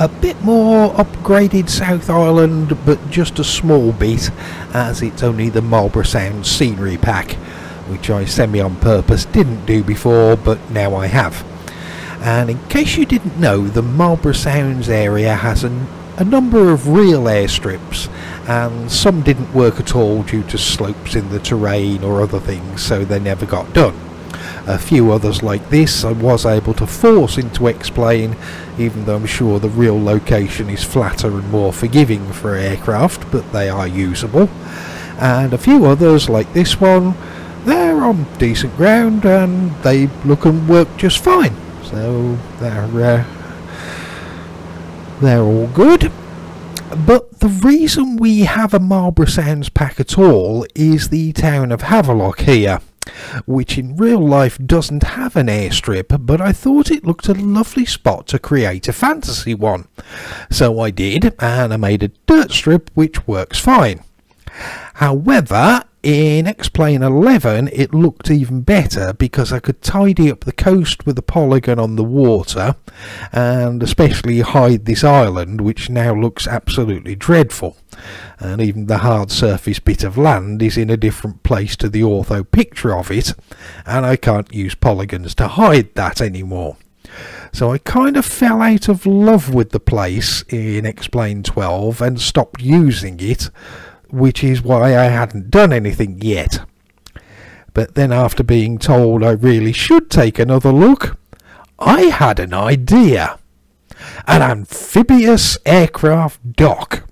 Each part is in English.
a bit more upgraded South Island, but just a small bit, as it's only the Marlborough Sounds scenery pack, which I semi on purpose didn't do before, but now I have. And in case you didn't know, the Marlborough Sounds area has a number of real airstrips, and some didn't work at all due to slopes in the terrain or other things, so they never got done. A few others like this I was able to force into X-Plane, even though I'm sure the real location is flatter and more forgiving for aircraft, but they are usable. And a few others like this one, they're on decent ground and they look and work just fine, so they're all good. But the reason we have a Marlborough Sounds pack at all is the town of Havelock here, which in real life doesn't have an airstrip, but I thought it looked a lovely spot to create a fantasy one. So I did, and I made a dirt strip which works fine. However, in X-Plane 11 it looked even better because I could tidy up the coast with a polygon on the water, and especially hide this island which now looks absolutely dreadful, and even the hard surface bit of land is in a different place to the ortho picture of it, and I can't use polygons to hide that anymore. So I kind of fell out of love with the place in X-Plane 12 and stopped using it, which is why I hadn't done anything yet. But then after being told I really should take another look, I had an idea. An amphibious aircraft dock,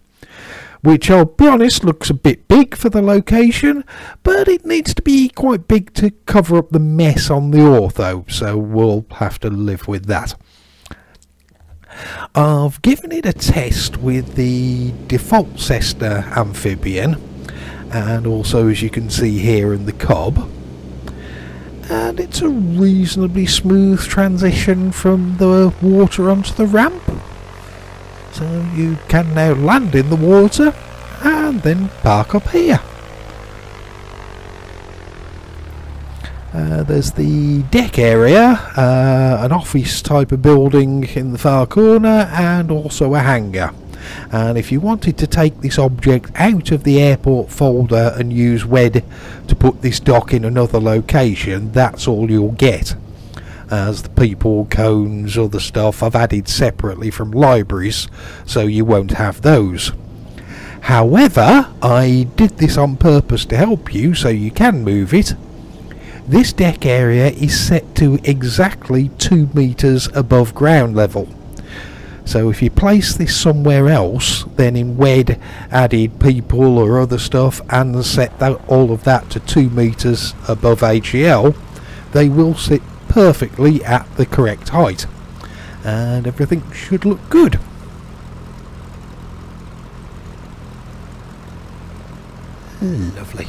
which I'll be honest looks a bit big for the location, but it needs to be quite big to cover up the mess on the ortho, so we'll have to live with that. I've given it a test with the default Cessna amphibian, and also as you can see here in the Cobb, and it's a reasonably smooth transition from the water onto the ramp, so you can now land in the water and then park up here. There's the deck area, an office type of building in the far corner, and also a hangar. And if you wanted to take this object out of the airport folder and use WED to put this dock in another location, that's all you'll get, as the people, cones, other stuff I've added separately from libraries, so you won't have those. However, I did this on purpose to help you so you can move it. This deck area is set to exactly 2 meters above ground level. So if you place this somewhere else, then in WED added people or other stuff and set that, all of that to 2 meters above AGL, they will sit perfectly at the correct height. And everything should look good. Lovely.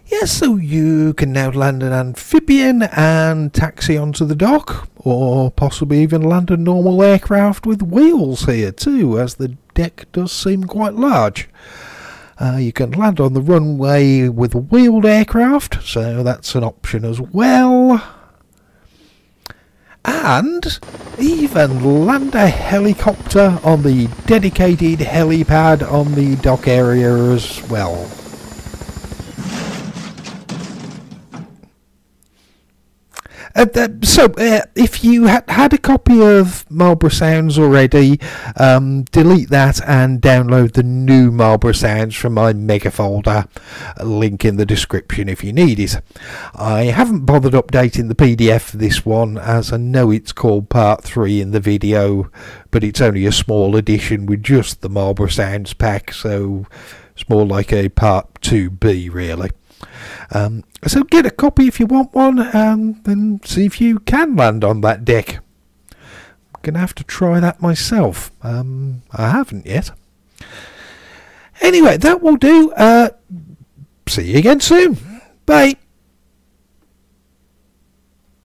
Yes, so you can now land an amphibian and taxi onto the dock, or possibly even land a normal aircraft with wheels here too, as the deck does seem quite large. You can land on the runway with a wheeled aircraft, so that's an option as well. And even land a helicopter on the dedicated helipad on the dock area as well. If you had a copy of Marlborough Sounds already, delete that and download the new Marlborough Sounds from my mega folder. A link in the description if you need it. I haven't bothered updating the PDF for this one, as I know it's called Part 3 in the video, but it's only a small edition with just the Marlborough Sounds pack, so it's more like a Part 2B really. So get a copy if you want one, and then see if you can land on that deck. I'm going to have to try that myself. I haven't yet. Anyway, that will do. See you again soon. Bye.